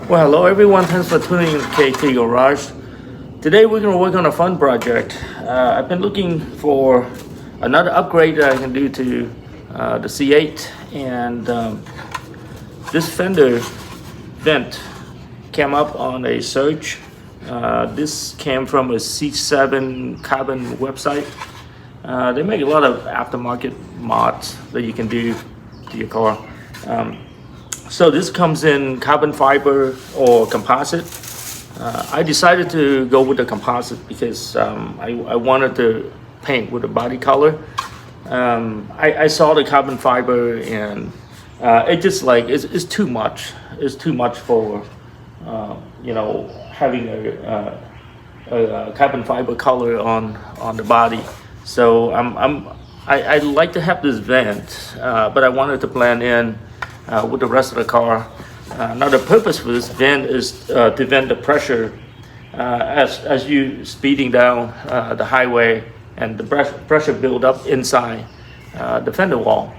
Well, hello everyone, thanks for tuning in to KT Garage. Today we're going to work on a fun project. I've been looking for another upgrade that I can do to the C8, and this fender vent came up on a search. This came from a C7 Carbon website. They make a lot of aftermarket mods that you can do to your car. So this comes in carbon fiber or composite. I decided to go with the composite because I wanted to paint with a body color. I saw the carbon fiber and it just like it's too much. It's too much for having a carbon fiber color on the body. So I like to have this vent, but I wanted to blend in with the rest of the car. Now the purpose for this vent is to vent the pressure as you speeding down the highway, and the pressure build up inside the fender wall.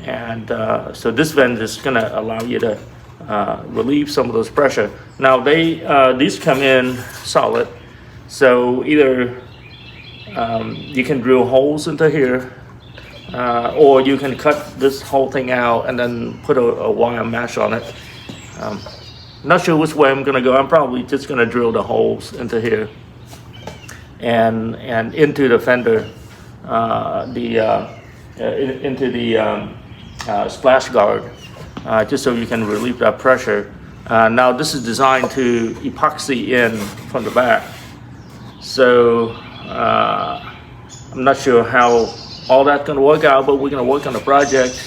And so this vent is going to allow you to relieve some of those pressure. Now these come in solid, so either you can drill holes into here, or you can cut this whole thing out and then put a wire mesh on it. Not sure which way I'm gonna go. I'm probably just gonna drill the holes into here and into the fender, into the splash guard, just so you can relieve that pressure. Now this is designed to epoxy in from the back, so I'm not sure how all that's going to work out, but we're going to work on the project,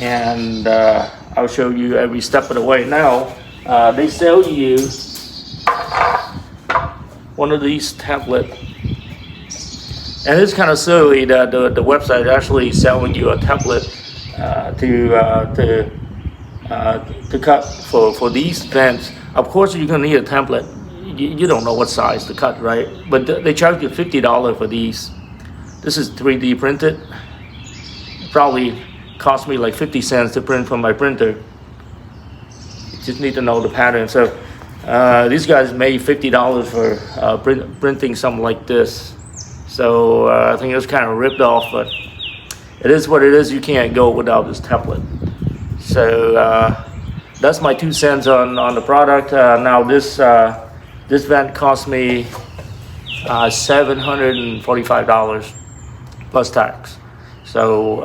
and I'll show you every step of the way. Now they sell you one of these templates, and it's kind of silly that the website is actually selling you a template to cut for these vents. Of course you're going to need a template. You don't know what size to cut, right? But they charge you $50 for these. This is 3D printed. It probably cost me like 50 cents to print from my printer. You just need to know the pattern. So these guys made $50 for printing something like this. So I think it was kind of ripped off, but it is what it is. You can't go without this template. So that's my 2 cents on the product. Now this vent cost me $745 plus tax. So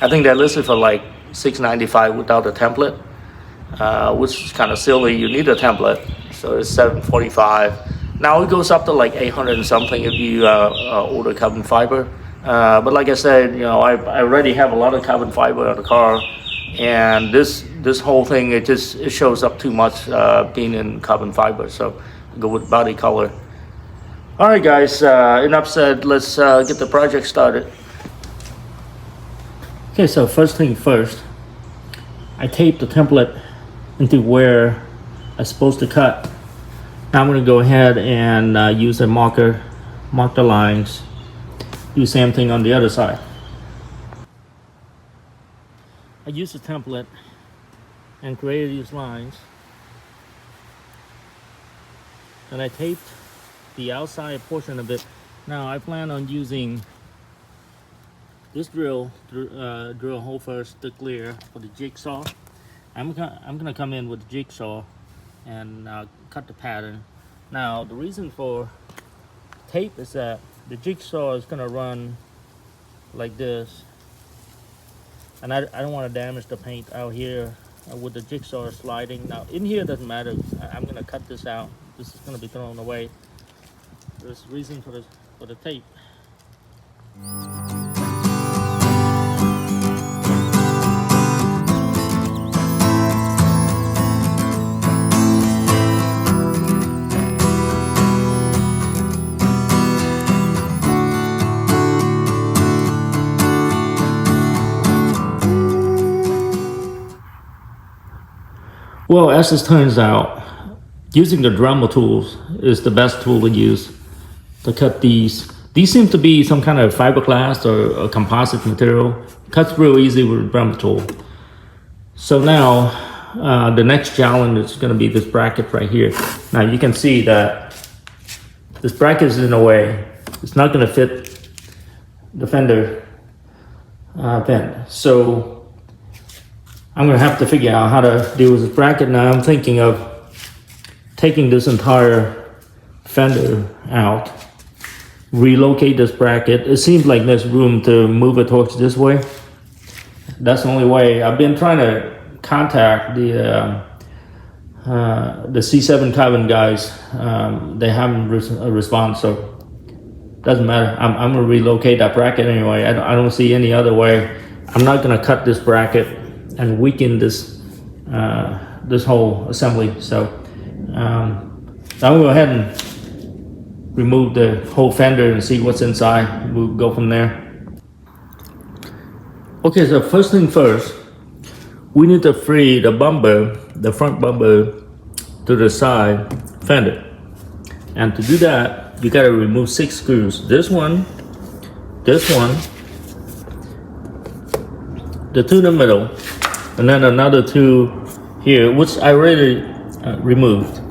I think they're listed for like $695 without a template, which is kind of silly. You need a template, so it's $745. Now it goes up to like $800 and something if you order carbon fiber. But like I said, I already have a lot of carbon fiber on the car, and this whole thing, it shows up too much being in carbon fiber. So I go with body color. All right, guys, enough said. Let's get the project started. Okay, so first thing first, I taped the template into where I'm supposed to cut. Now I'm going to go ahead and use a marker, mark the lines, do the same thing on the other side. I used the template and created these lines, and I taped the outside portion of it. Now I plan on using this drill hole first to clear for the jigsaw. I'm gonna come in with the jigsaw and cut the pattern. Now the reason for tape is that the jigsaw is gonna run like this, and I don't want to damage the paint out here with the jigsaw sliding. Now in here doesn't matter. I'm gonna cut this out. This is gonna be thrown away. There's a reason for the tape. Well, as it turns out, using the Dremel tools is the best tool to use to cut these. These seem to be some kind of fiberglass or a composite material. Cuts real easy with a Dremel tool. So now the next challenge is going to be this bracket right here. Now you can see that this bracket is in a way. It's not going to fit the fender vent. So I'm going to have to figure out how to deal with this bracket. Now I'm thinking of taking this entire fender out, relocate this bracket. It seems like there's room to move it towards this way. That's the only way. I've been trying to contact the C7 Carbon guys. They haven't responded, so doesn't matter. I'm gonna relocate that bracket anyway. I don't see any other way. I'm not gonna cut this bracket and weaken this this whole assembly. So I'm gonna go ahead and remove the whole fender and see what's inside. We'll go from there. Okay, so first thing first, we need to free the bumper, the front bumper, to the side fender. And to do that, you gotta remove 6 screws. This one, the 2 in the middle, and then another 2 here, which I already removed.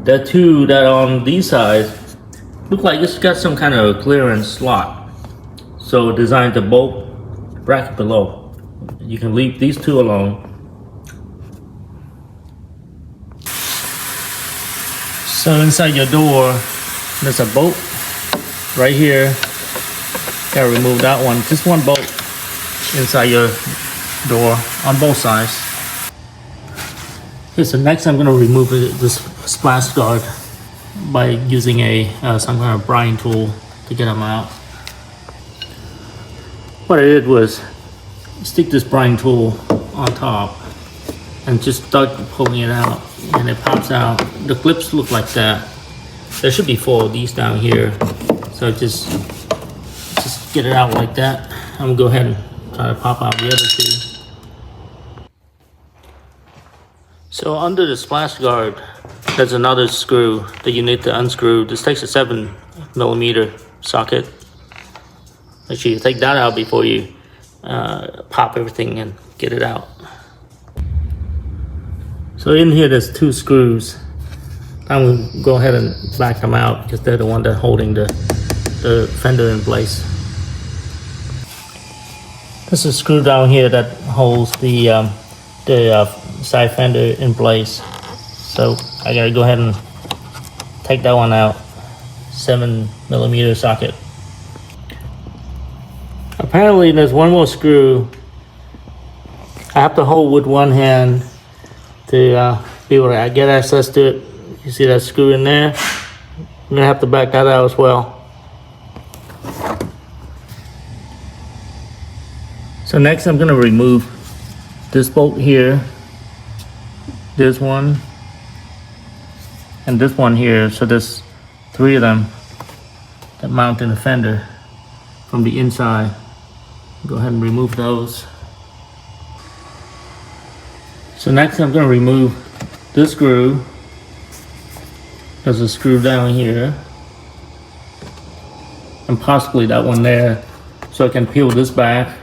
The 2 that are on these sides look like it's got some kind of clearance slot. So designed to bolt bracket below. You can leave these 2 alone. So inside your door, there's a bolt right here. Gotta remove that one. Just one bolt inside your door on both sides. Okay, so next I'm gonna remove this splash guard by using some kind of prying tool to get them out. What I did was stick this prying tool on top and just start pulling it out, and it pops out. The clips look like that. There should be 4 of these down here, so just get it out like that. I'm gonna go ahead and try to pop out the other 2. So under the splash guard, there's another screw that you need to unscrew. This takes a 7mm socket. Make sure you take that out before you pop everything and get it out. So in here there's 2 screws. I'm gonna go ahead and back them out because they're the one that are holding the fender in place. There's a screw down here that holds the side fender in place. So I gotta go ahead and take that one out. 7mm socket. Apparently there's one more screw I have to hold with one hand to be able to get access to it. You see that screw in there? I'm gonna have to back that out as well. So next I'm gonna remove this bolt here, this one, and this one here. So there's 3 of them that mount in the fender from the inside. Go ahead and remove those. So next I'm going to remove this screw. There's a screw down here, and possibly that one there, so I can peel this back.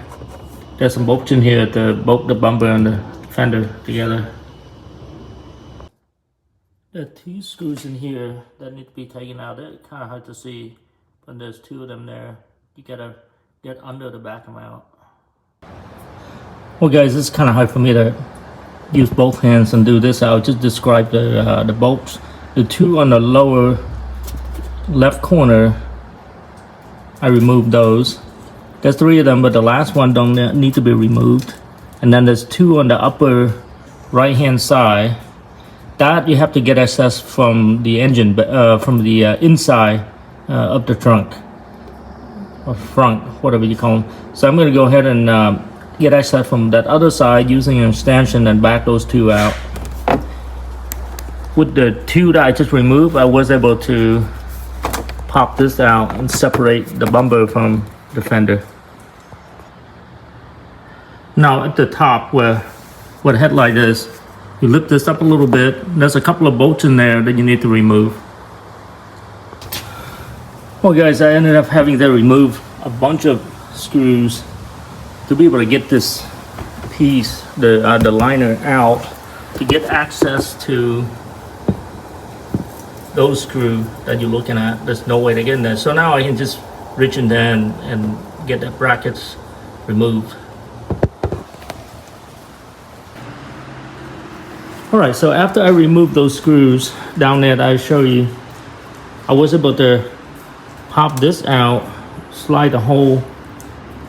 There's some bolts in here to bolt the bumper and the fender together. There are 2 screws in here that need to be taken out. They're kind of hard to see, but there's 2 of them there. You gotta get under to back them out. Well guys, it's kind of hard for me to use both hands and do this. I'll just describe the bolts. The 2 on the lower left corner, I removed those. There's 3 of them, but the last one don't need to be removed. And then there's 2 on the upper right hand side. That you have to get access from the engine, from the inside of the trunk. Or front, whatever you call them. So I'm going to go ahead and get access from that other side using an extension and back those 2 out. With the 2 that I just removed, I was able to pop this out and separate the bumper from the fender. Now at the top where the headlight is, you lift this up a little bit. There's a couple of bolts in there that you need to remove. Well guys, I ended up having to remove a bunch of screws to be able to get this piece, the liner out to get access to those screws that you're looking at. There's no way to get in there. So now I can just reach in there and get the brackets removed. All right, so after I removed those screws down there that I show you, I was able to pop this out, slide the whole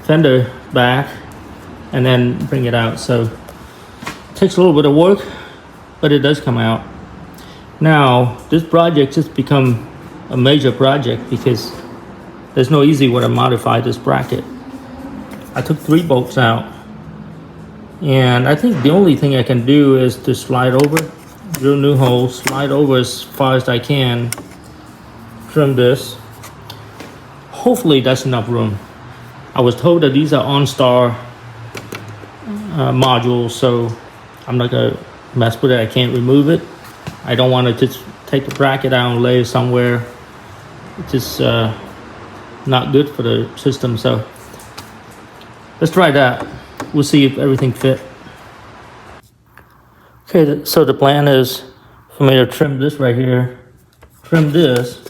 fender back, and then bring it out. So it takes a little bit of work, but it does come out. Now this project just become a major project because there's no easy way to modify this bracket. I took 3 bolts out, and I think the only thing I can do is to slide over, drill new holes, slide over as far as I can, trim this. Hopefully that's enough room. I was told that these are OnStar modules, so I'm not gonna mess with it. I can't remove it. I don't want to just take the bracket out and lay it somewhere. It's just not good for the system. So let's try that. We'll see if everything fit. Okay, so the plan is for me to trim this right here, trim this.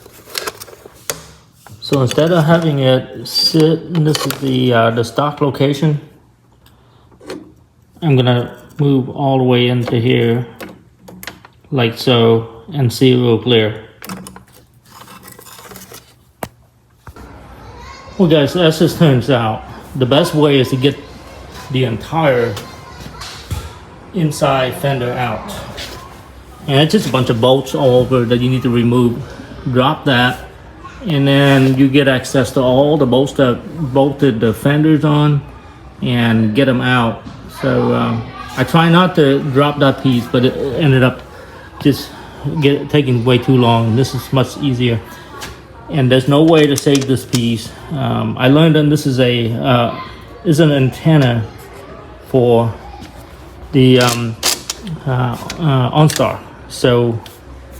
So instead of having it sit, and this is the stock location, I'm gonna move all the way into here, like so, and see it real clear. Well guys, as this turns out, the best way is to get the entire inside fender out. And it's just a bunch of bolts all over that you need to remove. Drop that, and then you get access to all the bolts that bolted the fenders on and get them out. So I try not to drop that piece, but it ended up just taking way too long. This is much easier, and there's no way to save this piece. I learned that this is an antenna for the OnStar, so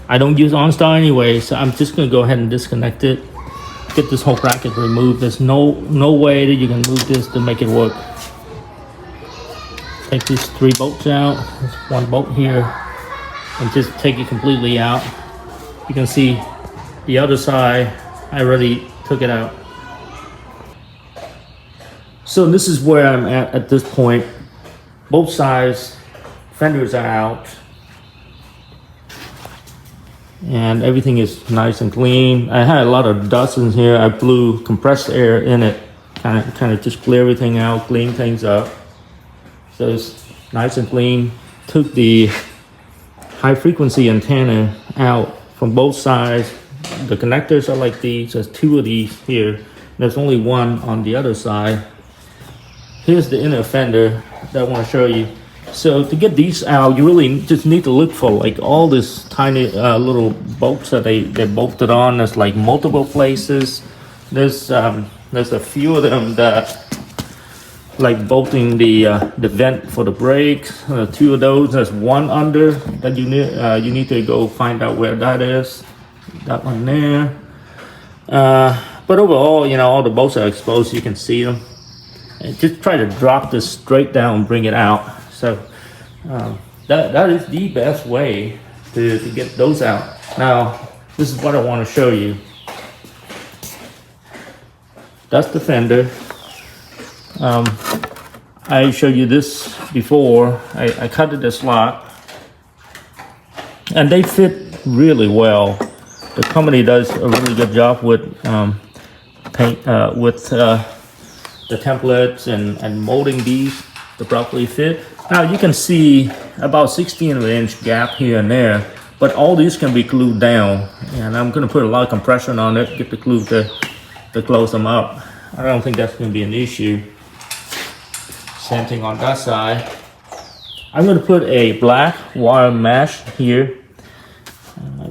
I don't use OnStar anyway, so I'm just gonna go ahead and disconnect it, get this whole bracket removed. There's no way that you can move this to make it work. Take these 3 bolts out. There's 1 bolt here, and just take it completely out. You can see the other side, I already took it out. So this is where I'm at this point. Both sides fenders are out, and everything is nice and clean. I had a lot of dust in here. I blew compressed air in it, kind of just clear everything out, clean things up. So it's nice and clean. Took the high frequency antenna out from both sides. The connectors are like these. There's 2 of these here. There's only 1 on the other side. Here's the inner fender that I want to show you. So to get these out, you really just need to look for like all this tiny little bolts that they bolted on. There's like multiple places. There's a few of them that like bolting the vent for the brakes. 2 of those. There's 1 under that you need to go find out where that is. That one there. But overall, you know, all the bolts are exposed. You can see them. And just try to drop this straight down and bring it out. So that is the best way to get those out. Now, this is what I want to show you. That's the fender. I showed you this before. I cut it a slot, and they fit really well. The company does a really good job with the templates and molding these to properly fit. Now you can see about 16-inch gap here and there, but all these can be glued down, and I'm going to put a lot of compression on it, get the glue to close them up. I don't think that's going to be an issue. Same thing on that side. I'm going to put a black wire mesh here.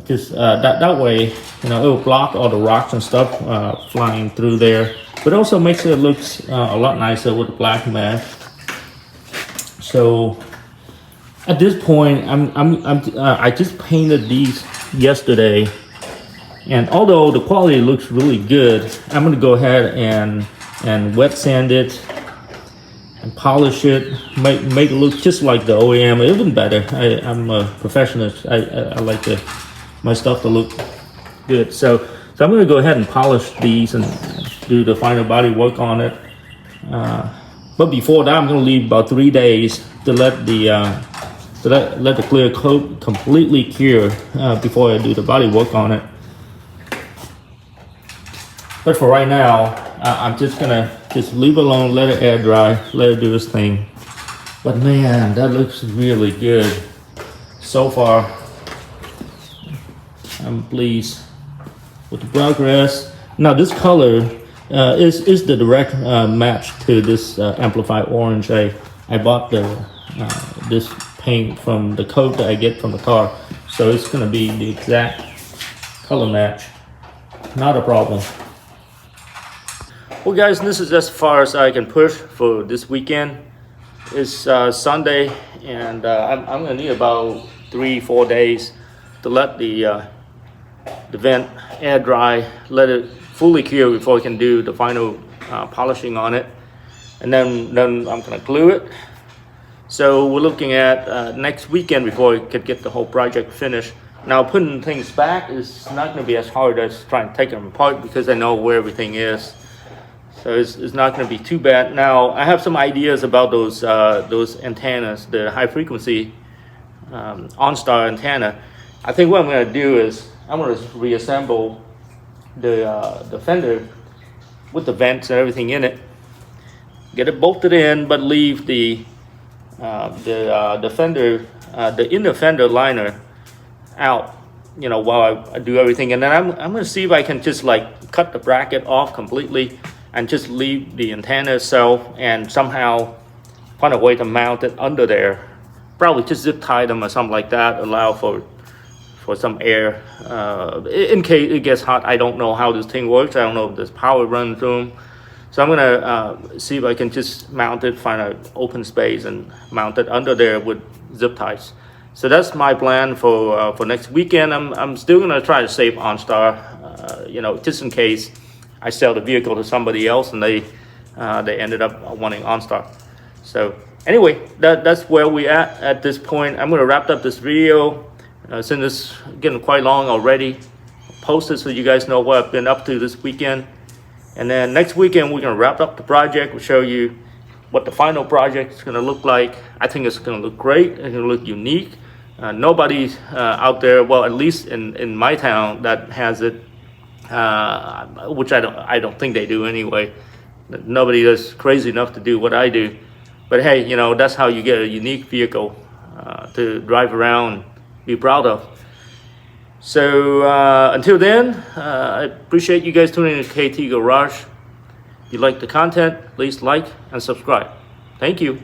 That way, you know, it will block all the rocks and stuff flying through there, but also makes it look a lot nicer with the black mesh. So at this point, I just painted these yesterday, and although the quality looks really good, I'm going to go ahead and wet sand it and polish it, make it look just like the OEM, even better. I'm a professional. I like my stuff to look good. So I'm going to go ahead and polish these and do the final body work on it. But before that, I'm going to leave about 3 days to let the clear coat completely cure before I do the body work on it. But for right now, I'm just gonna leave it alone, let it air dry, let it do its thing. But man, that looks really good so far. I'm pleased with the progress. Now this color is the direct match to this amplified orange. I bought this paint from the coat that I get from the car, so it's gonna be the exact color match. Not a problem. Well guys, this is as far as I can push for this weekend. It's Sunday, and I'm gonna need about 3-4 days to let the vent air dry, let it fully cure before I can do the final polishing on it, and then I'm gonna glue it. So we're looking at next weekend before I could get the whole project finished. Now putting things back is not gonna be as hard as trying to take them apart because I know where everything is. So it's not going to be too bad. Now I have some ideas about those antennas, the high frequency OnStar antenna. I think what I'm going to do is I'm going to reassemble the fender with the vents and everything in it, get it bolted in, but leave the fender, the inner fender liner out, you know, while I do everything. And then I'm going to see if I can just like cut the bracket off completely and just leave the antenna itself and somehow find a way to mount it under there. Probably just zip tie them or something like that, allow for some air in case it gets hot. I don't know how this thing works. I don't know if there's power running through them. So I'm gonna see if I can just mount it, find an open space and mount it under there with zip ties. So that's my plan for next weekend. I'm still gonna try to save OnStar, you know, just in case I sell the vehicle to somebody else and they ended up wanting OnStar. So anyway, that's where we at this point. I'm going to wrap up this video since it's getting quite long already. Post it so you guys know what I've been up to this weekend. And then next weekend we're going to wrap up the project. We'll show you what the final project is going to look like. I think it's going to look great. It's going to look unique. Nobody out there, well, at least in my town, that has it. Which I don't think they do anyway. Nobody is crazy enough to do what I do. But hey, you know, that's how you get a unique vehicle to drive around and be proud of. So until then, I appreciate you guys tuning in to KT Garage. If you like the content, please like and subscribe. Thank you.